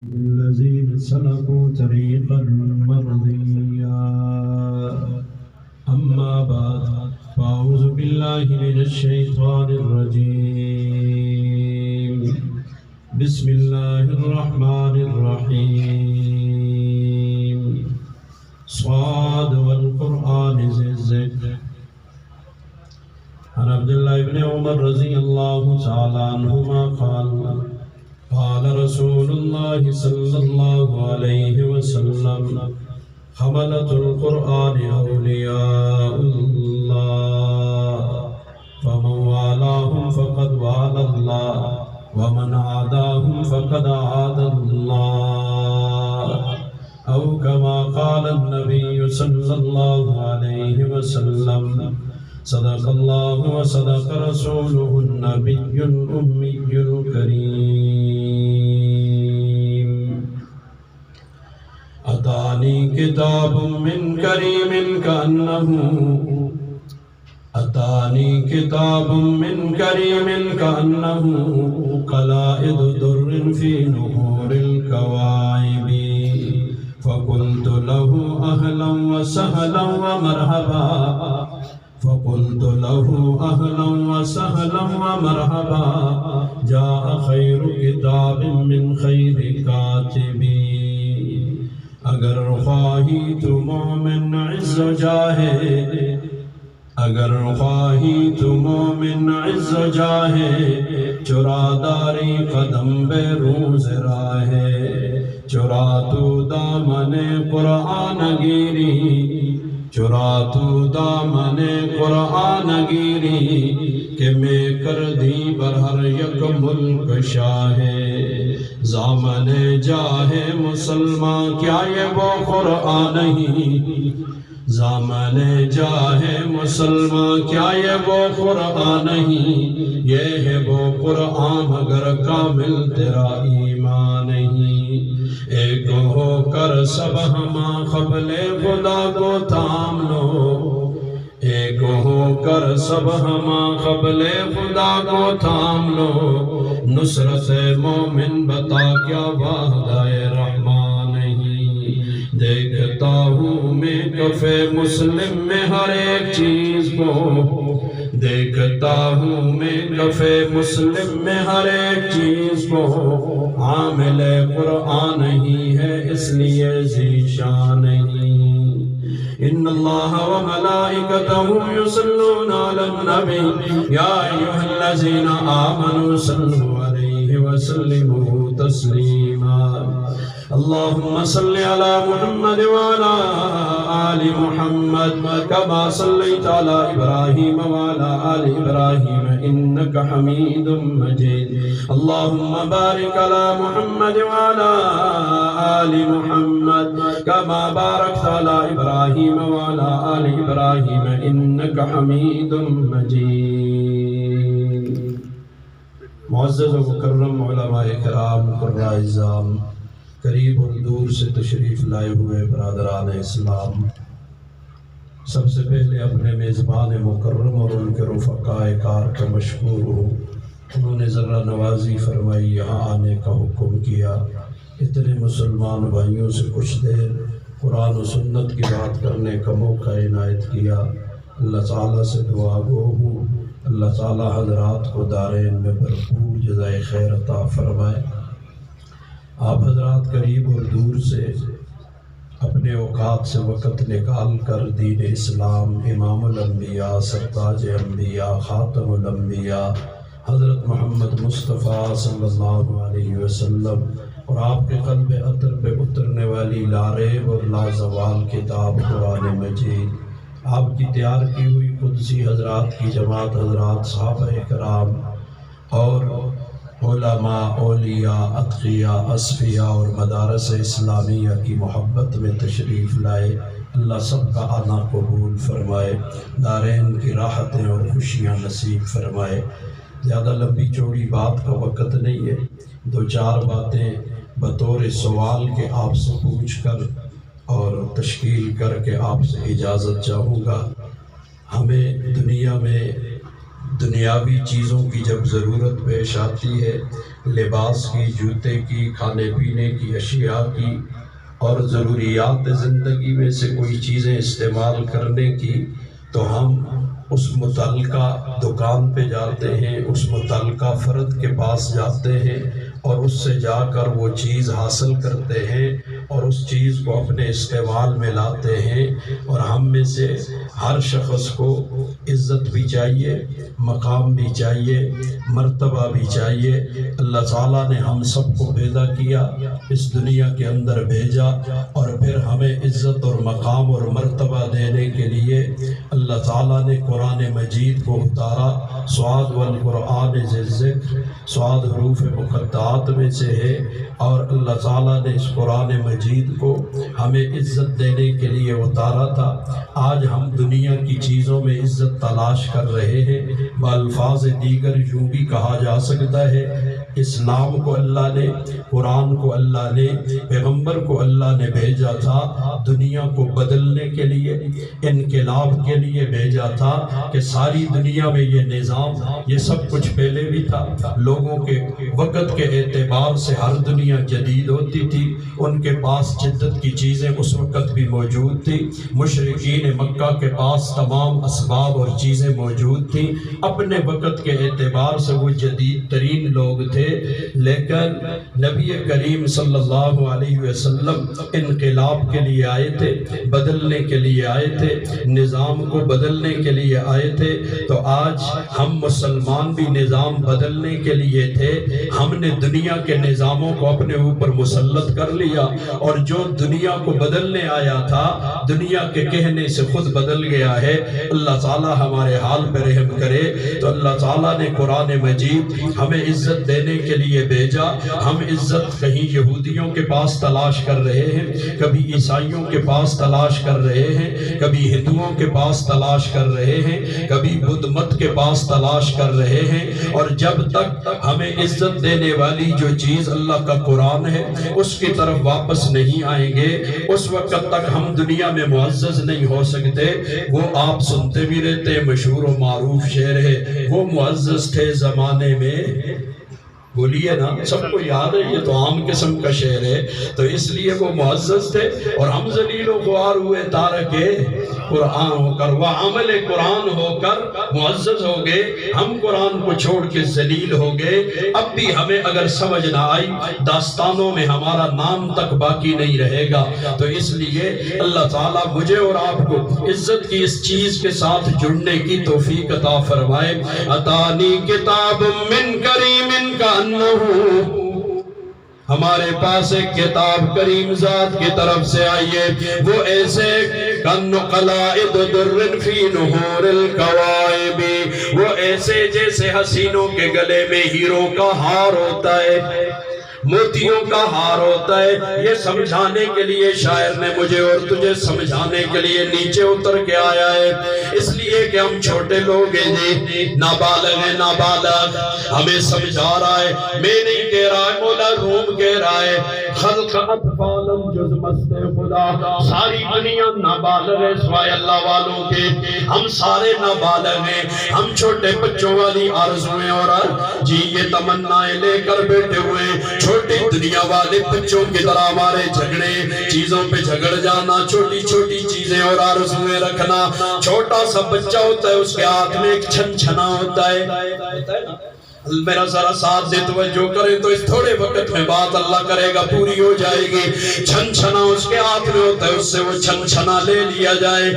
الذين سلكوا طريقا مرضيا أما بعد فأعوذ بالله من الشيطان الرجيم بسم الله الرحمن الرحيم صاد والقرآن ذي الذكر عن عبد الله بن عمر رضي الله تعالى عنهما قال رسول الله صلى الله عليه وسلم حملة القرآن أولياء الله فمن والاهم فقد والى الله ومن عاداهم فقد عاد الله أو كما قال النبي صلى الله عليه وسلم صدق الله وصدق رسوله النبي الأمي الكريم أتاني كتاب من كريم كأنه قلائد در في نهور الكواعب فقلت له أهلا وسهلا ومرحبا جاء خير كتاب من خير كاتب اگر خواہی تو مومن عز و جاہے چرا داری قدم بے روز راہے چرا تو دامن قرآن گیری کہ میں کر دی برہر یک ملک شاہے زامن جاہے مسلمان کیا یہ وہ قرآن نہیں زامن جاہے مسلمان کیا یہ وہ قرآن نہیں یہ ہے وہ قرآن مگر کامل تیرا ایمان نہیں ایک ہو کر سب ہما قبل خدا کو تھام لو ایک ہو کر سب ہما قبل خدا کو تھام لو نصرت مومن بتا کیا وعدہ رحمان نہیں دیکھتا ہوں میں کفِ مسلم میں ہر ایک چیز کو عامل قرآن ہی ہے اس لیے ذیشان نہیں ان اللہ وملائکتہ یصلون علی النبی یا ایھا الذین آمنوا صلوا علیہ وسلموا تسلیما اللهم صل على محمد وعلى آل محمد كما صليت على إبراهيم وعلى آل إبراهيم إنك حميد مجيد اللهم بارك على محمد وعلى آل محمد كما باركت على إبراهيم وعلى آل إبراهيم إنك حميد مجيد معزز و مکرم علماء کرام قراء اعظام قریب اور دور سے تشریف لائے ہوئے برادران اسلام سب سے پہلے اپنے میزبان مکرم اور ان کے رفقاء کار کا مشکور ہوں انہوں نے ذرا نوازی فرمائی یہاں آنے کا حکم کیا اتنے مسلمان بھائیوں سے کچھ دیر قرآن و سنت کی بات کرنے کا موقع عنایت کیا اللہ تعالیٰ سے دعا گو ہوں اللہ تعالیٰ حضرات کو دارین میں بھرپور جزائے خیر عطا فرمائے آپ حضرات قریب اور دور سے اپنے اوقات سے وقت نکال کر دین اسلام امام الانبیاء سرتاج انبیاء خاتم الانبیاء حضرت محمد مصطفیٰ صلی اللہ علیہ وسلم اور آپ کے قلب عطر پہ اترنے والی لاریب اور لازوال کتاب قرآن مجید آپ کی تیار کی ہوئی قدسی حضرات کی جماعت حضرات صحابہ کرام اور علماء اولیاء اتقیاء اصفیاء اور مدارس اسلامیہ کی محبت میں تشریف لائے اللہ سب کا آنا قبول فرمائے دارین کی راحتیں اور خوشیاں نصیب فرمائے زیادہ لمبی چوڑی بات کا وقت نہیں ہے دو چار باتیں بطور سوال کے آپ سے پوچھ کر اور تشکیل کر کے آپ سے اجازت چاہوں گا ہمیں دنیا میں دنیاوی چیزوں کی جب ضرورت پیش آتی ہے، لباس کی، جوتے کی، کھانے پینے کی اشیاء کی اور ضروریات زندگی میں سے کوئی چیزیں استعمال کرنے کی، تو ہم اس متعلقہ دکان پہ جاتے ہیں، اس متعلقہ فرد کے پاس جاتے ہیں اور اس سے جا کر وہ چیز حاصل کرتے ہیں اور اس چیز کو اپنے استعمال میں لاتے ہیں۔ اور ہم میں سے ہر شخص کو عزت بھی چاہیے، مقام بھی چاہیے، مرتبہ بھی چاہیے۔ اللہ تعالیٰ نے ہم سب کو پیدا کیا، اس دنیا کے اندر بھیجا، اور پھر ہمیں عزت اور مقام اور مرتبہ دینے کے لیے اللہ تعالیٰ نے قرآن مجید کو اتارا۔ صاد والقرآن ذی الذکر، صاد حروف مقطعات میں سے ہے، اور اللہ تعالیٰ نے اس قرآن مجید کو ہمیں عزت دینے کے لیے اتارا تھا۔ آج ہم دنیا کی چیزوں میں عزت تلاش کر رہے ہیں۔ بالفاظ دیگر یوں بھی کہا جا سکتا ہے، اسلام کو اللہ نے، قرآن کو اللہ نے، پیغمبر کو اللہ نے بھیجا تھا دنیا کو بدلنے کے لیے، انقلاب کے لیے بھیجا تھا کہ ساری دنیا میں یہ نظام، یہ سب کچھ پہلے بھی تھا۔ لوگوں کے وقت کے اعتبار سے ہر دنیا جدید ہوتی تھی، ان کے پاس جدت کی چیزیں اس وقت بھی موجود تھی۔ مشرکین مکہ کے پاس تمام اسباب اور چیزیں موجود تھیں، اپنے وقت کے اعتبار سے وہ جدید ترین لوگ تھے۔ لیکن نبی کریم صلی اللہ علیہ وسلم انقلاب کے لیے آئے تھے، بدلنے کے لیے آئے تھے، نظام کو بدلنے کے لیے آئے تھے۔ تو آج ہم مسلمان بھی نظام بدلنے کے لیے تھے، ہم نے دنیا کے نظاموں کو اپنے اوپر مسلط کر لیا، اور جو دنیا کو بدلنے آیا تھا دنیا کے کہنے سے خود بدل گیا ہے۔ اللہ تعالیٰ ہمارے حال پہ رحم کرے۔ تو اللہ تعالیٰ نے قرآن مجید ہمیں عزت دینے کے لیے بھیجا۔ ہم عزت کہیں یہودیوں کے پاس تلاش کر رہے ہیں، کبھی عیسائیوں کے پاس تلاش کر رہے ہیں، کبھی ہندوؤں کے پاس تلاش کر رہے ہیں، کبھی بدھ مت کے پاس تلاش کر رہے ہیں۔ اور جب تک ہمیں عزت دینے والی جو چیز اللہ کا قرآن ہے اس کی طرف واپس نہیں آئیں گے، اس وقت تک ہم دنیا میں معزز نہیں ہو سکتے۔ وہ آپ سنتے بھی رہتے ہیں، مشہور و معروف شعر ہے، وہ معزز تھے زمانے میں، بولیے نا، سب کو یاد ہے، یہ تو عام قسم کا شعر ہے۔ تو اس لیے وہ معزز تھے اور ہم ذلیل و خوار ہوئے تارک قرآن ہو کر، وہ عمل قرآن ہو کر معزز ہو گئے، ہم قرآن کو چھوڑ کے ذلیل ہو گئے۔ اب بھی ہمیں اگر سمجھ نہ آئی، داستانوں میں ہمارا نام تک باقی نہیں رہے گا۔ تو اس لیے اللہ تعالیٰ مجھے اور آپ کو عزت کی اس چیز کے ساتھ جڑنے کی توفیق عطا فرمائے۔ اتانی کتاب من کریم کا ہمارے پاس ایک کتاب کریم ذات کی طرف سے آئیے، وہ ایسے کن قلائد در فی نحور القوائب، وہ ایسے جیسے حسینوں کے گلے میں ہیروں کا ہار ہوتا ہے، موتیوں کا ہار ہوتا ہے۔ یہ سمجھانے کے لیے شاعر نے مجھے اور تجھے سمجھانے کے لیے نیچے اتر کے آیا ہے، اس لیے کہ ہم چھوٹے لوگ ہیں جی، نابالغ ہیں، نابالغ ہمیں سمجھا رہا ہے۔ میں نہیں کہہ رہا ہے، مولا روم کہہ رہا ہے، خلق اطفالم جز مست خدا، ساری دنیا نابالغ ہے سوائے اللہ والوں کے، ہم سارے نابالغ ہیں، ہم چھوٹے بچوں والی آرزویں اور جی یہ تمنائیں لے کر بیٹھے ہوئے ہیں۔ چھوٹی دنیا والے بچوں کی طرح ہمارے جھگڑے، چیزوں پہ جھگڑ جانا، چھوٹی چھوٹی چیزیں اور آرزویں رکھنا۔ چھوٹا سا بچہ ہوتا ہے، اس کے ہاتھ میں ایک چھن چھنا ہوتا ہے، میرا ذرا ساتھ دے توجہ کریں تو اس تھوڑے وقت میں بات اللہ کرے گا پوری ہو جائے گی۔ چھن چھنا اس کے ہاتھ میں ہوتا ہے، اس سے وہ چھن چھنا لے لیا جائے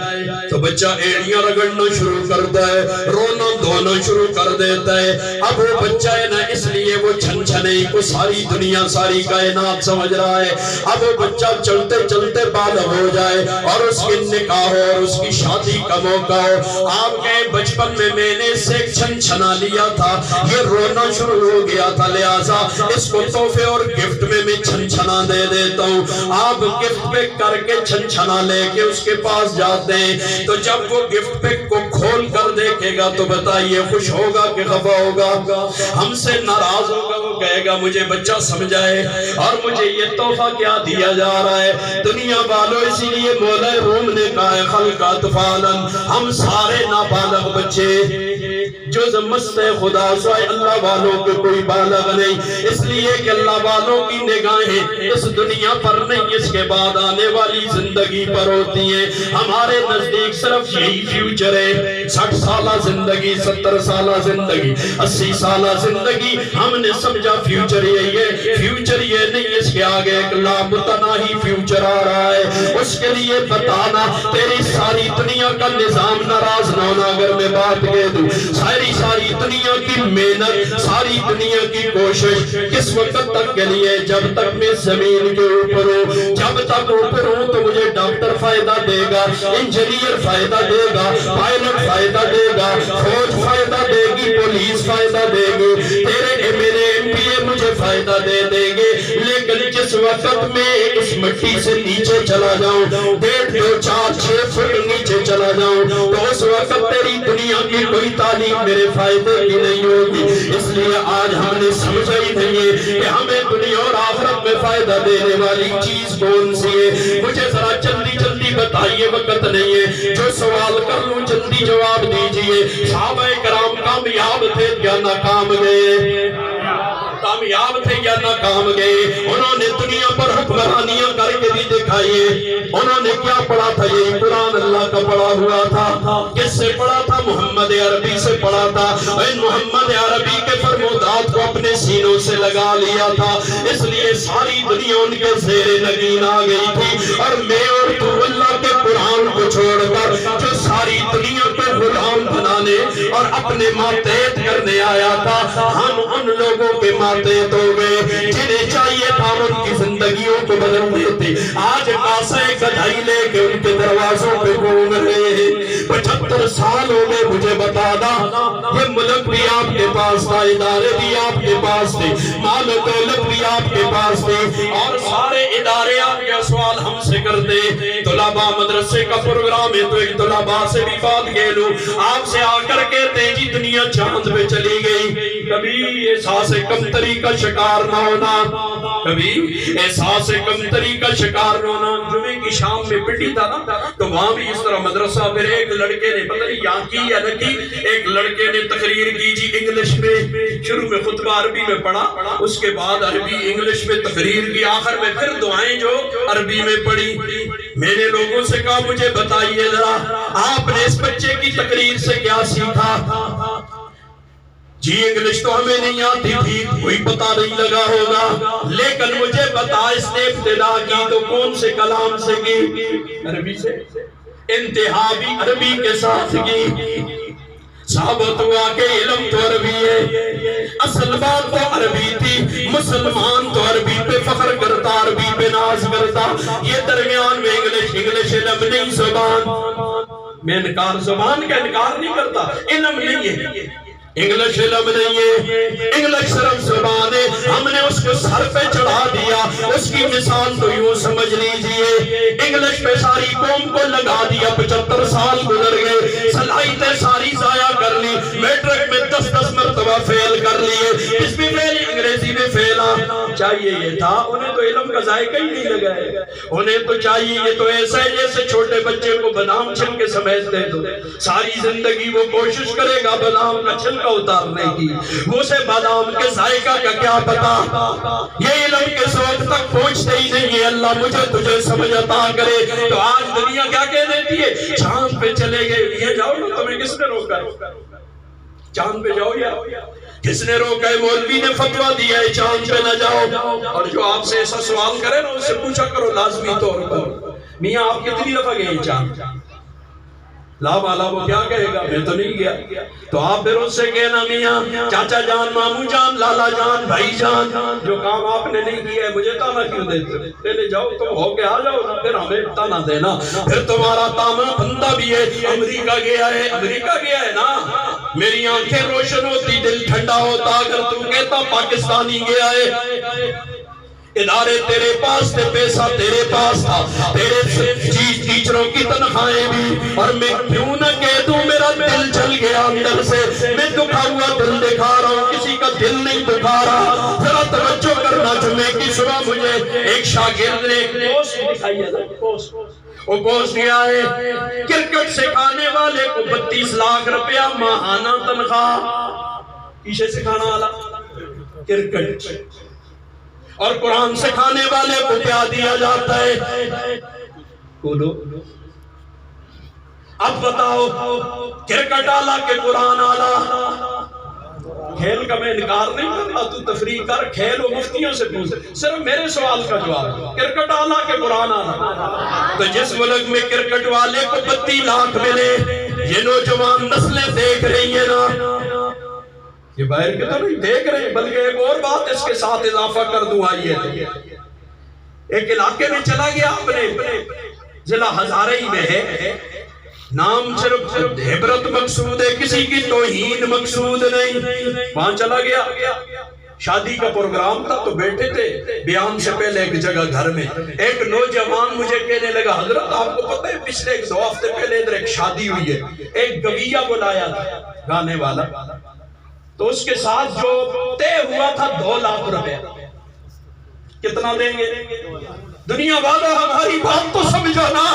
تو بچہ ایڑیاں رگڑنا شروع کرتا ہے، رونا دھونا شروع کر دیتا ہے۔ اب وہ بچہ ہے نا، اس لیے وہ چھن چھنے کو ساری دنیا ساری کائنات سمجھ رہا ہے۔ اب وہ بچہ چلتے چلتے بالغ ہو جائے اور اس کی نکاح ہو اور اس کی شادی کا موقع ہو، آپ کہیں بچپن میں نے اس سے چھن چھنا لیا تھا، یہ رونا شروع ہو گیا تھا، لہٰذا اس کو تحفے اور گفٹ میں چھن چھنا دے دیتا ہوں۔ آپ گفٹ پیک کر کے چھن چھنا لے کے اس کے پاس جاتے ہیں، تو جب وہ گفٹ پیک کو کھول کر دیکھے گا تو بتائیے خوش ہو ہوگا کہ خفا ہوگا؟ ہم سے ناراض ہوگا، وہ کہے گا مجھے بچہ سمجھائے اور مجھے یہ تحفہ کیا دیا جا رہا ہے۔ دنیا والوں اسی لیے مولا روم نے کہا ہے خلق اطفالا، ہم سارے نابالغ بچے جو مست خدا سوائے اللہ والوں کے کوئی بالغ نہیں، اس لیے کہ اللہ والوں کی نگاہیں اس دنیا پر نہیں، اس کے بعد آنے والی زندگی پر ہوتی ہیں۔ ہمارے نزدیک صرف یہی فیوچر ہے، 60 سالہ زندگی، 70 سالہ زندگی، 80 سالہ زندگی، ہم نے سمجھا فیوچر یہی ہے۔ فیوچر یہ نہیں، اس کے آگے ایک لامتناہی فیوچر آ رہا ہے۔ اس کے لیے بتانا تیری ساری دنیا کا نظام ناراض نہ ہونا، اگر میں بات کہہ دوں ساری دنیا کی محنت، ساری دنیا کی کوشش کس وقت تک کے لیے؟ جب تک میں زمین کے اوپر ہوں، جب تک اوپر ہوں تو مجھے ڈاکٹر فائدہ دے گا، انجینئر فائدہ دے گا، پائلٹ فائدہ دے گا، فوج فائدہ دے گی، پولیس فائدہ دے گی، تیرے میرے MBA مجھے فائدہ دے دیں گے۔ لیکن جس وقت میں اس مٹی سے نیچے چلا جاؤں، 1.5 2 4 6 فٹ نیچے چلا جاؤں، تو اس وقت تیری دنیا کی کوئی تعلیم میرے فائدے کی نہیں ہوگی۔ اس لیے آج ہم نے سمجھا ہی نہیں ہے کہ ہمیں دنیا اور آخرت میں فائدہ دینے والی چیز کون سی ہے۔ مجھے ذرا جلدی بتائیے، وقت نہیں ہے، جو سوال کر لوں جلدی جواب دیجئے۔ صحابہ کرام کامیاب تھے یا ناکام گئے؟ کامیاب تھے یا ناکام گئے؟ انہوں نے دنیا پر حکمرانیاں کر کے بھی دکھائیے۔ انہوں نے کیا پڑھا تھا؟ یہی قرآن اللہ کا پڑھا ہوا تھا۔ کس سے پڑھا تھا؟ محمد عربی سے پڑھا تھا۔ ان محمد عربی کے فرمودات کو اپنے سینوں سے لگا لیا تھا، اس لیے ساری دنیا ان کے زیر نگین آ گئی تھی۔ اور میں اور تو اللہ کے قرآن کو چھوڑ کر جو ساری دنیا کو غلام بنانے اور اپنے ماتحت کرنے آیا تھا، ہم ان لوگوں کے ماتحت ہو گئے جنہیں چاہیے تھا ان کی زندگیوں کو بدل دیتے۔ آج کاسے گدھائی لے کے ان کے دروازوں پہ گھوم رہے ہیں۔ 75 سال ہو گئے، مجھے بتا دا یہ ملک بھی آپ کے پاس تھا، ادارے بھی آپ کے پاس تھے، مال و دولت بھی آپ کے پاس تھے، اور سارے ادارے آپ کے سوال ہم سے کرتے۔ طلباء مدرسے کا پروگرام ہے تو ایک طلباء سے بھی بات کہہ لوں، آپ سے آ کر کہتے ہیں جی دنیا چاند پہ چلی گئی۔ کبھی احساس کمتری کا شکار نہ ہونا، کبھی احساس کمتری کا شکار نہ ہونا۔ جمعے کی شام میں پٹی تھا نا، تو وہاں بھی اس طرح مدرسہ، پھر ایک لڑکے نے پتہ نہیں یہاں کی یا نہ کی، ایک لڑکے نے تقریر کی جی انگلش میں، شروع میں خطبہ عربی میں پڑھا، اس کے بعد عربی انگلش میں تقریر کی، آخر میں پھر دعائیں جو عربی میں پڑھی۔ میں نے لوگوں سے کہا مجھے بتائیے ذرا آپ نے اس بچے کی تقریر سے کیا سیکھا؟ جی انگلش تو ہمیں نہیں آتی تھی، کوئی پتہ نہیں لگا ہوگا، لیکن مجھے بتا اس نے ابتدا کی تو کون سے کلام سے کی؟ عربی سے، انتہا بھی عربی کے ساتھ کی۔ ثابت ہوا کہ علم تو عربی ہے، اصل بات تو عربی تھی، مسلمان تو عربی پہ فخر کرتا، عربی پہ ناز کرتا، یہ درمیان میں انگلش علم نہیں، زبان میں انکار، زبان کا انکار نہیں کرتا، علم نہیں ہے، انگلش علم نہیں ہے، انگلش صرف زبان ہے۔ ہم نے اس کو سر پہ چڑھا دیا، اس کی مثال تو یوں سمجھ لیجئے، انگلش پہ ساری قوم کو لگا دیا، 75 سال گزر گئے، صلاحیتیں ساری ضائع کر لی، میٹرک میں 10 مرتبہ فیل کر لیے، اس بھی فیل انگریزی میں فیلا۔ چاہیے یہ تھا، انہیں تو علم کا ذائقہ ہی نہیں لگائے، انہیں تو چاہیے یہ تو ایسا ہے جیسے چھوٹے بچے کو بادام چھل کے سمیت دے دو، ساری زندگی وہ کوشش کرے گا بادام کا چھلکا اتارنے کی، وہ سے بادام کے ذائقہ کا کیا پتا۔ یہ علم کس وقت تک پہنچتے ہی نہیں ہے، اللہ مجھے تجھے سمجھ عطا کرے۔ تو آج دنیا کیا کہہ دیتی ہے؟ چاند پہ چلے گئے، یہ جاؤ نا، تمہیں کس نے روکا؟ چاند پہ جاؤ یا کس نے روکا ہے؟ مولوی نے فتویٰ دیا ہے چاند پہ نہ جاؤ، اور جو آپ سے ایسا سوال کرے نا اس سے پوچھا کرو لازمی طور پر، میاں آپ کتنی دفعہ گئے چاند؟ لا بالا وہ کیا کہے گا میں تو نہیں گیا، تو آپ پھر اس سے کہنا میاں چاچا جان، مامو جان، لالا جان، بھائی جان، جو کام آپ نے نہیں کیا ہے مجھے تانا کیوں دیتے؟ پہلے جاؤ تم ہو کے آ جاؤ نا، پھر ہمیں تانا دینا، پھر تمہارا تانا بندہ بھی ہے۔ امریکہ گیا ہے، امریکہ گیا ہے نا، میری آنکھیں روشن ہوتی، دل ٹھنڈا ہوتا اگر تم کہتا پاکستانی گیا ہے۔ ادارے تیرے پاس تھے، پیسہ تیرے پاس تھا، تیرے ٹیچروں کی تنخواہیں بھی، اور میں کیوں نہ کہہ دوں میرا دل جل گیا اندر سے، میں دکھا ہوا شاگرد نے ایک پوسٹ دکھائی ہے، وہ پوسٹ کیا ہے، کرکٹ سکھانے والے کو 32 لاکھ روپیہ ماہانہ تنخواہ، پیچھے سکھانا والا کرکٹ، اور قرآن سکھانے والے کو کیا دیا جاتا ہے؟ بولو اب بتاؤ، کرکٹ آلہ کے قرآن آلہ؟ کھیل کا میں انکار نہیں کرتا، تو تفریح کر، کھیل و مفتیوں سے پوچھ، صرف میرے سوال کا جواب، کرکٹ آلہ کے قرآن آلہ؟ تو جس ملک میں کرکٹ والے کو 32 لاکھ ملے، یہ نوجوان نسلیں دیکھ رہی ہیں نا، یہ باہر کے تو نہیں دیکھ رہے، بلکہ ایک اور بات اس کے ساتھ اضافہ کر دوں، آئیے ایک علاقے میں چلا گیا، اپنے ضلع ہزارئی میں ہے، نام صرف عبرت مقصود ہے، کسی کی توہین مقصود نہیں، وہاں چلا گیا، شادی کا پروگرام تھا تو بیٹھے تھے، بیان سے پہلے ایک جگہ گھر میں ایک نوجوان مجھے کہنے لگا، حضرت آپ کو پتہ ہے پچھلے 2 ہفتے پہلے ادھر ایک شادی ہوئی ہے، ایک گویہ بلایا تھا گانے والا، تو اس کے ساتھ جو طے ہوا تھا 2 لاکھ روپے، کتنا دیں گے؟ دنیا والا ہماری بات تو سمجھو نا،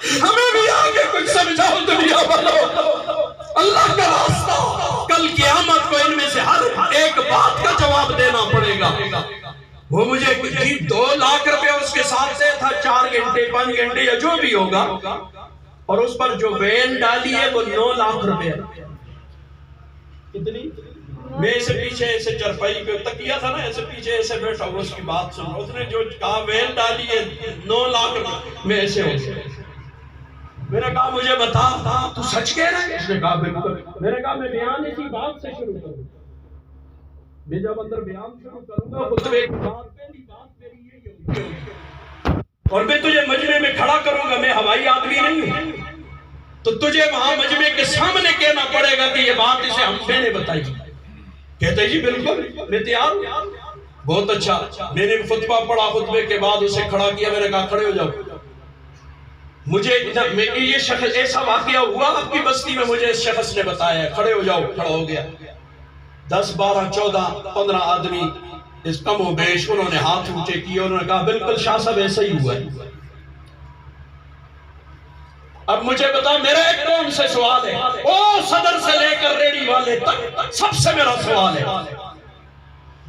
ہمیں بھی آگے کچھ سمجھاؤ دنیا والوں، اللہ کا راستہ، کل قیامت کو ان میں سے ہر ایک بات کا جواب دینا پڑے گا۔ وہ مجھے 2 لاکھ روپے اس کے ساتھ سے تھا، 4 گھنٹے 5 گھنٹے یا جو بھی ہوگا، اور اس پر جو وین ڈالی ہے وہ 9 لاکھ روپے، کتنی؟ میں اسے پیچھے ایسے چرپائی پہ تکیہ تھا نا، ایسے پیچھے ایسے بیٹھا ہوا، اس کی بات سن رہا، اس نے جو کہا وین ڈالی ہے 9 لاکھ روپے، میں ایسے ہو گیا، میں نے کہا مجھے بتا تو سچ کہہ رہا ہے؟ اس نے کہا بالکل، میں نے کہا میں بیان اسی بات سے شروع کروں، میں جب اندر بیان شروع کروں گا خطبے کی بات پہلی بات میری یہی ہوگی، اور میں تجھے مجمع میں کھڑا کروں گا، میں ہوائی آدمی نہیں ہوں، تو تجھے وہاں مجمع کے سامنے کہنا پڑے گا کہ یہ بات اسے ہم نے بتائی، کہتے جی بالکل میں تیار ہوں، بہت اچھا، میں نے خطبہ پڑھا، خطبے کے بعد اسے کھڑا کیا، میں نے کہا کھڑے ہو جاؤ، مجھے یہ شخص ایسا واقعہ ہوا آپ کی بستی میں، مجھے اس شخص نے بتایا ہے، کھڑے ہو جاؤ، کھڑا ہو گیا، 10 12 14 15 آدمی اس کم و بیش انہوں نے ہاتھ اونچے کیے، انہوں نے کہا بالکل شاہ صاحب ایسا ہی ہوا ہے۔ اب مجھے بتا، میرا ایک قوم سے سوال ہے، او صدر سے لے کر ریڑی والے تک سب سے میرا سوال ہے،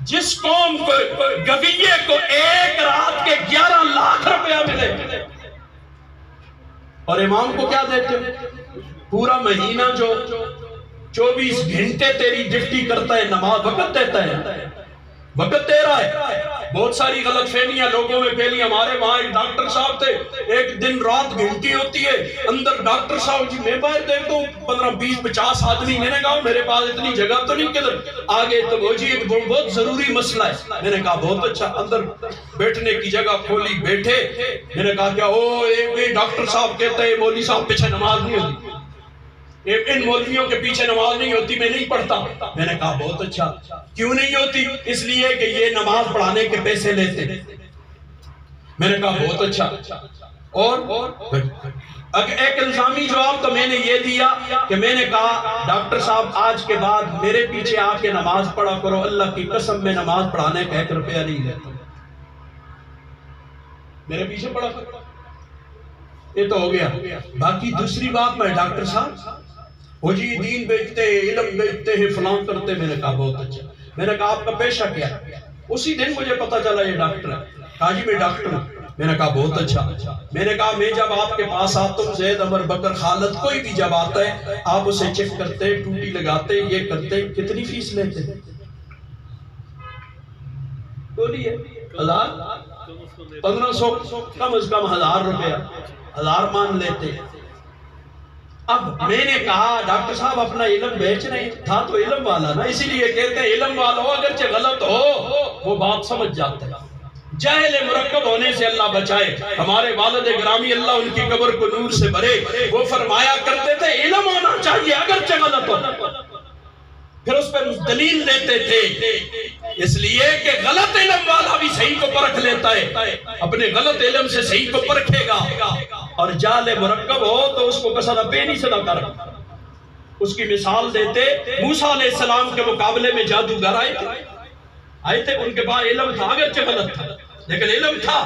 جس قوم کو گویے کو ایک رات کے 11 لاکھ روپیہ ملے اور امام کو کیا دیتے ہو؟ پورا مہینہ جو 24 گھنٹے تیری ڈیوٹی کرتا ہے، نماز وقت دیتا ہے، وقت دے رہا ہے۔ بہت ساری غلط فہمیاں لوگوں میں پھیلی، ہمارے وہاں ایک ڈاکٹر صاحب تھے، ایک دن رات گھنٹی ہوتی ہے، اندر ڈاکٹر صاحب جی میں باہر دیکھتا ہوں 15 20 50 آدمی، میں نے کہا میرے پاس اتنی جگہ تو نہیں، کدھر آگے تو وہ جی ایک بہت ضروری مسئلہ ہے، میں نے کہا بہت اچھا، اندر بیٹھنے کی جگہ کھولی، بیٹھے، میں نے کہا کیا ایک ڈاکٹر صاحب کہتے ہیں مولوی صاحب پیچھے نماز نہیں ہوتی، ان مولویوں کے پیچھے نماز نہیں ہوتی، میں نہیں پڑھتا، میں نے کہا بہت اچھا، کیوں نہیں ہوتی؟ اس لیے کہ یہ نماز پڑھانے کے پیسے لیتے، میں نے کہا بہت اچھا، اور ایک الزامی جواب تو میں نے یہ دیا کہ میں نے کہا ڈاکٹر صاحب آج کے بعد میرے پیچھے آ کے نماز پڑھا کرو، اللہ کی قسم میں نماز پڑھانے کا 1 روپیہ نہیں لیتا، میرے پیچھے پڑھا کرو، یہ تو ہو گیا۔ باقی دوسری بات میں ڈاکٹر صاحب وہ جی دین بیچتے ہیں، علم بیچتے ہیں، فلان کرتے، میں نے کہا بہت اچھا، میں نے کہا آپ کا پیشہ کیا ہے؟ اسی دن مجھے پتا چلا یہ ڈاکٹر ہے، کہا جی میں ڈاکٹر ہوں، میں نے کہا بہت اچھا، میں نے کہا میں جب آپ کے پاس آتا ہوں، زید عمر بکر خالد کوئی بھی جب آتا ہے آپ اسے چیک کرتے، ٹوٹی لگاتے، یہ کرتے، کتنی فیس لیتے؟ بولیے 1500 کم از کم 1000 روپیہ، 1000 مان لیتے۔ اب میں نے کہا ڈاکٹر صاحب اپنا علم بیچ رہے تھا تو علم والا نا، اسی لیے کہتے ہیں علم والا ہو اگرچہ غلط ہو وہ بات سمجھ جاتا ہے، جاہل مرکب ہونے سے اللہ بچائے۔ ہمارے والد گرامی اللہ ان کی قبر کو نور سے بھرے، وہ فرمایا کرتے تھے علم ہونا چاہیے اگرچہ غلط ہو، پھر اس پر دلیل دیتے تھے، اس لیے کہ غلط علم والا بھی صحیح کو پرکھ لیتا ہے، اپنے غلط علم سے صحیح کو پرکھے گا، اور جاہل مرکب ہو تو اس کو کسا پہ نہیں صدا کر۔ اس کی مثال دیتے، موسیٰ علیہ السلام کے مقابلے میں جادوگر آئے تھے، ان کے پاس علم تھا اگرچہ غلط تھا، لیکن علم تھا.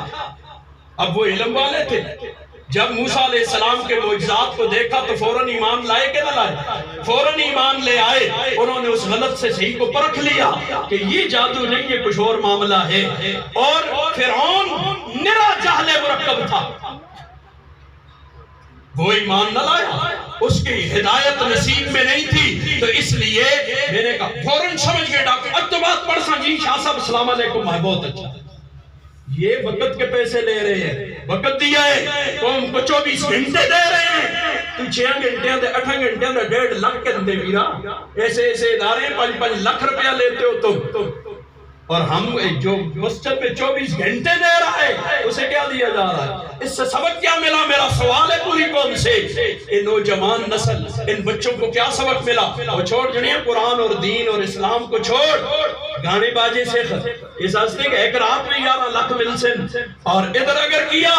اب وہ علم والے تھے. جب موسیٰ علیہ السلام کے معجزات کو دیکھا تو فوراً ایمان لائے کہ نہ لائے؟ فوراً ایمان لے آئے. انہوں نے اس غلط سے صحیح کو پرکھ لیا کہ یہ جادو نہیں، یہ کچھ اور معاملہ ہے. اور فرعون نرا جہل مرکب تھا، وہ ایمان نہ لایا، اس کی ہدایت نصیب میں نہیں تھی. تو اس لیے میں نے کہا فوراً سمجھ گئے ڈاکٹر. اب تو بات پڑھ سا جی شاہ صاحب السلام علیکم، بہت اچھا. یہ وقت کے پیسے لے رہے ہیں، وقت دیا ہے قوم کو 24 گھنٹے دے رہے ہیں. تو 6 گھنٹے دے 8 گھنٹے دے 1.5 لاکھ کے دے میرا. ایسے ادارے 5 لاکھ روپیہ لیتے ہو تم، اور ہم جو مسجد میں 24 گھنٹے دے رہا ہے اسے کیا دیا جا رہا ہے؟ اس سے سبق کیا ملا؟ میرا سوال ہے پوری قوم سے، ان نوجوان نسل، ان بچوں کو کیا سبق ملا؟ وہ چھوڑ جنہیں قرآن اور دین اور اسلام کو چھوڑ گانے باجے سے اس ہستے کہ ایک رات میں 11 لاکھ مل سن. اور ادھر اگر کیا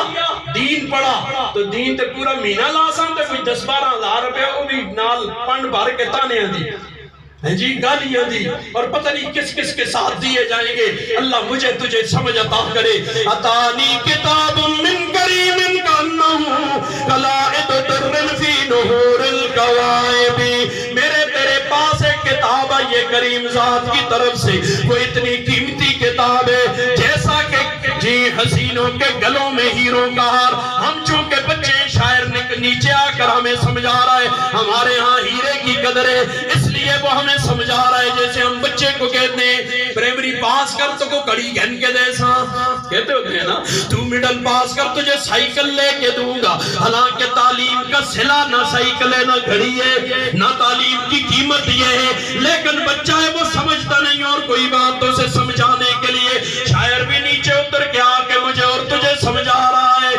دین پڑھا تو دین تے پورا مہینہ لاسن تے کوئی 10-12 ہزار روپے وہ بھی نال پنڈ بھر کے تانے دی جی گالیاں دی، اور پتہ نہیں کس کس کے ساتھ دیے جائیں گے. اللہ مجھے تجھے سمجھ عطا کرے. اتانی کتاب من کریم کانہو قلائد در فی نہور القوائب. میرے تیرے پاس ایک کتاب ہے یہ کریم ذات کی طرف سے، وہ اتنی قیمتی کتاب ہے جیسا کہ جی حسینوں کے گلوں میں ہیروں کا ہار. ہم چونکہ بچے شاعر نیچے آ کر ہمیں سمجھا رہا ہے ہمارے ہاں ہیرے کی قدر ہے، اس لیے وہ ہمیں سمجھا رہا ہے. جیسے ہم بچے کو کہتے ہیں پرائمری پاس کر تو کو کڑی گھن کے دے سا کہتے ہوتے ہیں نا، تو مڈل پاس کر تجھے سائیکل لے کے دوں گا. حالانکہ تعلیم کا صلہ نہ سائیکل ہے نہ گھڑی ہے، نہ تعلیم کی قیمت یہ ہے. لیکن بچہ ہے وہ سمجھتا نہیں، اور کوئی بات تو اسے سمجھانے کے لیے شاعر بھی نیچے اتر کے آ کے مجھے اور تجھے سمجھا رہا ہے.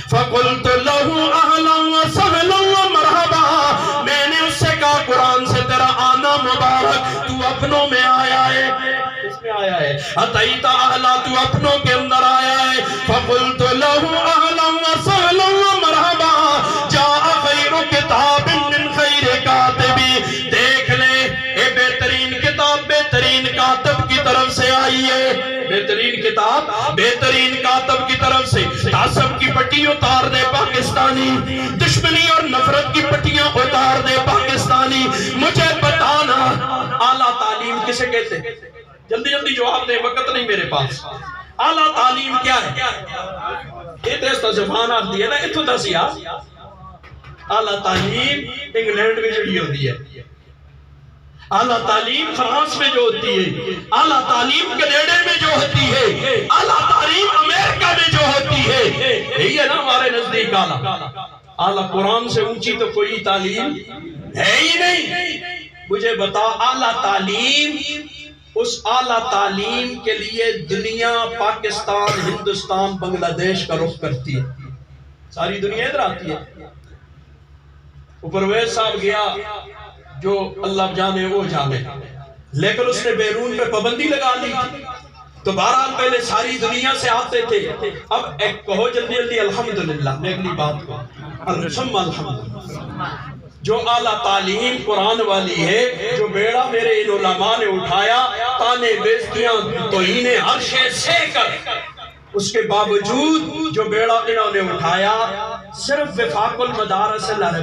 فَقُلْتُ لَهُ أَهْلًا وَسَهْلًا وَمَرْحَبًا. میں نے اس سے کہا قرآن سے تیرا آنا مبارک، تو اپنوں میں آیا ہے. کس میں آیا ہے؟ اتیت اہلا، تو اپنوں کے اندر آیا ہے. فَقُلْتُ لَهُ أَهْلًا وَسَهْلًا وَمَرْحَبًا جَاءَ خَيْرُ كِتَابٍ مِّن خَيْرِ كَاتِبٍ. دیکھ لے اے بہترین کتاب بہترین کاتب کی طرف سے آئی ہے. بہترین کتاب بہترین کاتب کی طرف سے. تعصب کی پٹی اتار دے پاکستانی، دشمنی اور نفرت کی پٹیاں اتار دے پاکستانی. مجھے بتانا اعلیٰ تعلیم کسے کہتے ہیں؟ جلدی جلدی جواب دے، وقت نہیں میرے پاس. اعلیٰ تعلیم کیا ہے؟ یہ دیستا زبان آر دی ہے نا اتھو دا سیا. اعلیٰ تعلیم انگلینڈ میں جڑی ہوتی ہے، اعلیٰ تعلیم فرانس میں جو ہوتی ہے، اعلیٰ تعلیم کینیڈا میں جو ہوتی ہے، اعلیٰ تعلیم امریکہ میں جو ہوتی ہے، یہی ہے نا ہمارے نزدیک اعلیٰ. اعلیٰ قرآن سے اونچی تو کوئی تعلیم ہے ہی نہیں. مجھے بتا اعلیٰ تعلیم، اس اعلیٰ تعلیم کے لیے دنیا پاکستان ہندوستان بنگلہ دیش کا رخ کرتی ہے. ساری دنیا ادھر آتی ہے. پرویز صاحب گیا جو اللہ جانے وہ جانے، لیکن اس نے بیرون پہ پابندی لگا لی تھی. تو بہرحال پہلے ساری دنیا سے آتے تھے. اب ایک کہو جلدی جلدی الحمدللہ. میں اگلی بات کو الحمدللہ. جو اعلیٰ تعلیم قرآن والی ہے، جو بیڑا میرے ان علماء نے اٹھایا، تانے بیزتیاں توہین عرش سے کر، اس کے باوجود جو بیڑا انہوں نے اٹھایا صرف وفاق المدارس